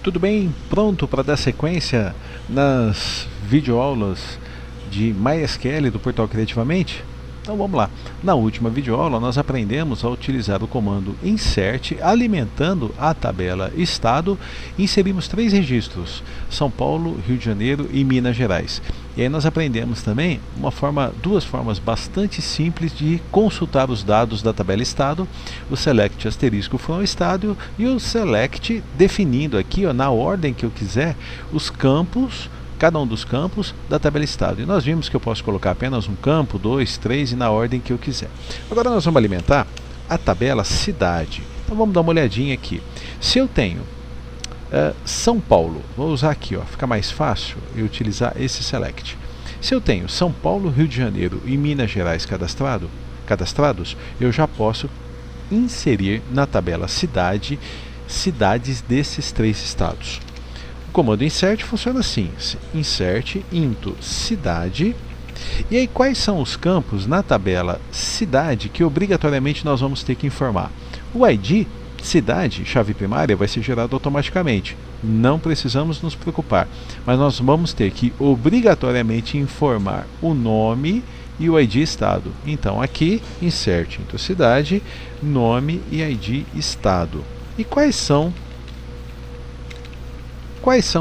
Tudo bem? Pronto para dar sequência nas videoaulas de MySQL do portal Criativamente? Então vamos lá. Na última videoaula nós aprendemos a utilizar o comando insert alimentando a tabela estado. Inserimos 3 registros: São Paulo, Rio de Janeiro e Minas Gerais. E aí nós aprendemos também duas formas bastante simples de consultar os dados da tabela estado: o select asterisco from estado e o select definindo aqui, na ordem que eu quiser, os campos, cada um dos campos da tabela estado. E nós vimos que eu posso colocar apenas um campo, 2, 3 e na ordem que eu quiser. Agora nós vamos alimentar a tabela cidade. Então vamos dar uma olhadinha aqui. Se eu tenho São Paulo, vou usar aqui, fica mais fácil eu utilizar esse select. Se eu tenho São Paulo, Rio de Janeiro e Minas Gerais cadastrados, eu já posso inserir na tabela cidade cidades desses 3 estados. O comando insert funciona assim: insert into cidade. E aí quais são os campos na tabela cidade que obrigatoriamente nós vamos ter que informar? O ID cidade, chave primária, vai ser gerado automaticamente, não precisamos nos preocupar, mas nós vamos ter que obrigatoriamente informar o nome e o ID estado. Então aqui insert into cidade, nome e ID estado. E quais são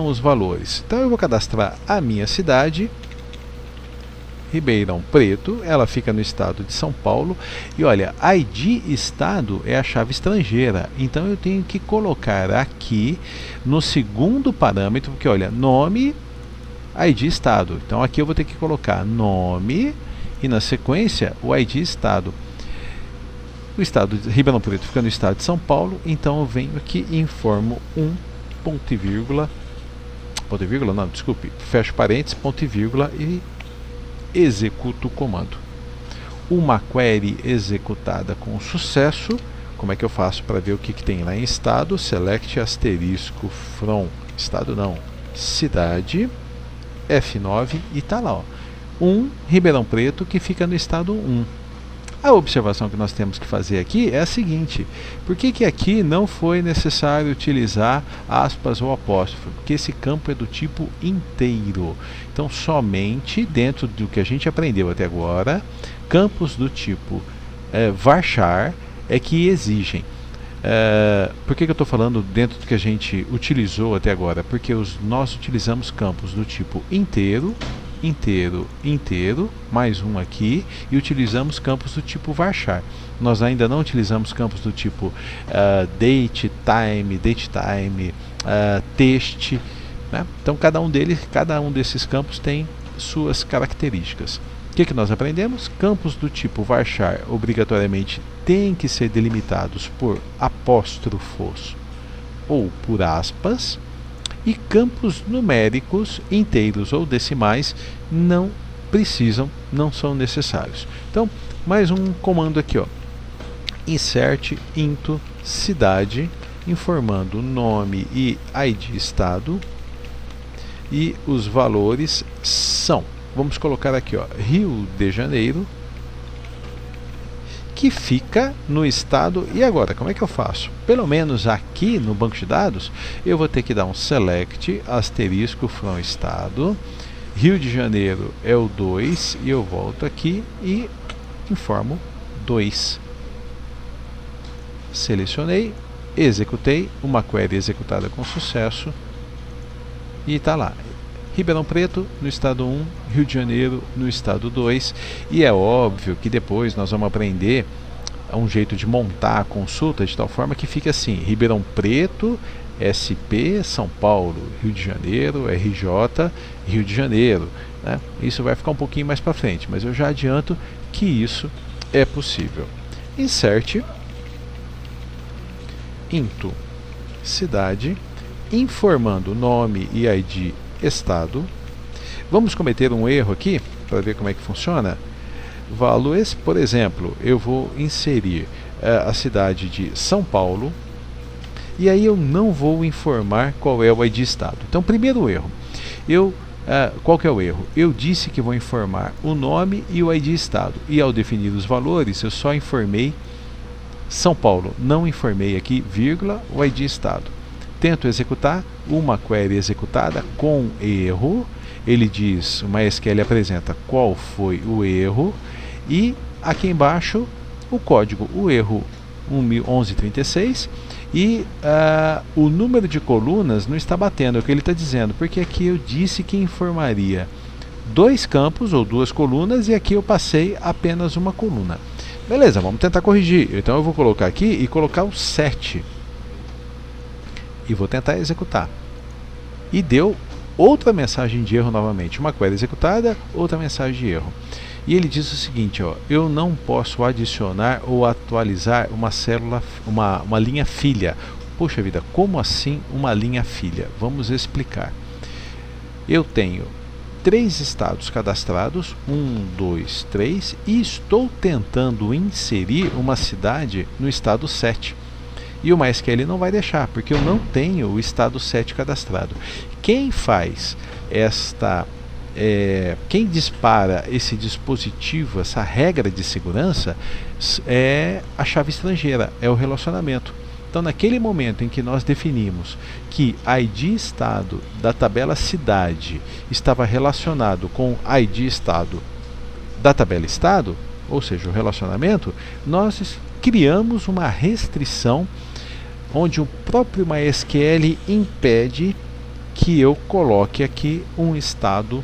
os valores? Então eu vou cadastrar a minha cidade, Ribeirão Preto, ela fica no estado de São Paulo, e olha, ID estado é a chave estrangeira, então eu tenho que colocar aqui no segundo parâmetro, porque olha, nome, ID estado, então aqui eu vou ter que colocar nome e na sequência o ID estado. O estado de Ribeirão Preto fica no estado de São Paulo, então eu venho aqui e informo ponto e vírgula, fecho parênteses, ponto e vírgula e executo o comando. Uma query executada com sucesso. Como é que eu faço para ver o que tem lá em estado? Select asterisco from estado não, cidade, F9 e está lá, Ribeirão Preto, que fica no estado 1. A observação que nós temos que fazer aqui é a seguinte: por que aqui não foi necessário utilizar aspas ou apóstrofo? Porque esse campo é do tipo inteiro. Então, somente dentro do que a gente aprendeu até agora, campos do tipo varchar é que exigem. Por que eu estou falando dentro do que a gente utilizou até agora? Porque nós utilizamos campos do tipo inteiro, mais um aqui, e utilizamos campos do tipo varchar. Nós ainda não utilizamos campos do tipo date, time, text, né? Então cada um desses campos tem suas características. O que nós aprendemos? Campos do tipo varchar obrigatoriamente têm que ser delimitados por apóstrofos ou por aspas, e campos numéricos inteiros ou decimais não são necessários. Então, mais um comando aqui, insert into cidade, informando nome e ID estado, e os valores são, vamos colocar aqui, Rio de Janeiro, que fica no estado. E agora, como é que eu faço? Pelo menos aqui no banco de dados, eu vou ter que dar um select asterisco from estado, Rio de Janeiro é o 2, e eu volto aqui e informo 2. Selecionei, executei, uma query executada com sucesso, e está lá. Ribeirão Preto no estado 1, Rio de Janeiro no estado 2, e é óbvio que depois nós vamos aprender um jeito de montar a consulta de tal forma que fique assim: Ribeirão Preto, SP, São Paulo, Rio de Janeiro, RJ, Rio de Janeiro, né? Isso vai ficar um pouquinho mais para frente, mas eu já adianto que isso é possível. Insert into cidade, informando nome e ID estado. Vamos cometer um erro aqui para ver como é que funciona. Valores, por exemplo, eu vou inserir a cidade de São Paulo, e aí eu não vou informar qual é o ID estado. Então, primeiro erro, qual que é o erro? Eu disse que vou informar o nome e o ID estado, e ao definir os valores eu só informei São Paulo, não informei aqui, vírgula, o ID estado. tento executar uma query executada com erro. Ele diz, o MySQL apresenta qual foi o erro e aqui embaixo o código, o erro 1136 e o número de colunas não está batendo, é o que ele está dizendo, porque aqui eu disse que informaria 2 campos ou 2 colunas e aqui eu passei apenas uma coluna. Beleza, vamos tentar corrigir. Então eu vou colocar aqui e colocar o 7 e vou tentar executar. E deu outra mensagem de erro novamente, uma query executada, outra mensagem de erro. E ele diz o seguinte, ó, eu não posso adicionar ou atualizar uma célula, uma linha filha. Poxa vida, como assim uma linha filha? Vamos explicar. Eu tenho 3 estados cadastrados, 1, 2, 3, e estou tentando inserir uma cidade no estado 7. E o MySQL não vai deixar, porque eu não tenho o estado 7 cadastrado. Quem faz quem dispara esse dispositivo, essa regra de segurança, é a chave estrangeira, é o relacionamento. Então, naquele momento em que nós definimos que ID estado da tabela cidade estava relacionado com ID estado da tabela estado, ou seja, o relacionamento, nós criamos uma restrição onde o próprio MySQL impede que eu coloque aqui um estado,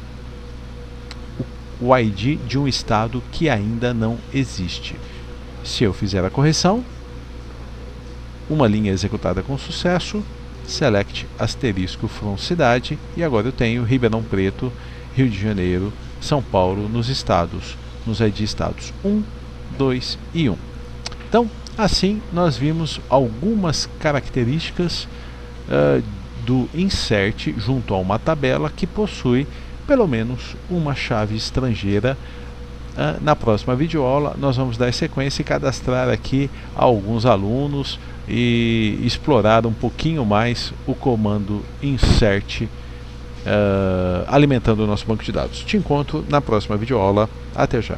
o ID de um estado que ainda não existe. Se eu fizer a correção, uma linha executada com sucesso, select asterisco from cidade, e agora eu tenho Ribeirão Preto, Rio de Janeiro, São Paulo nos estados, nos ID estados 1, 2 e 1. Então, assim nós vimos algumas características do insert junto a uma tabela que possui pelo menos uma chave estrangeira. Na próxima videoaula nós vamos dar sequência e cadastrar aqui alguns alunos e explorar um pouquinho mais o comando insert alimentando o nosso banco de dados. Te encontro na próxima videoaula. Até já!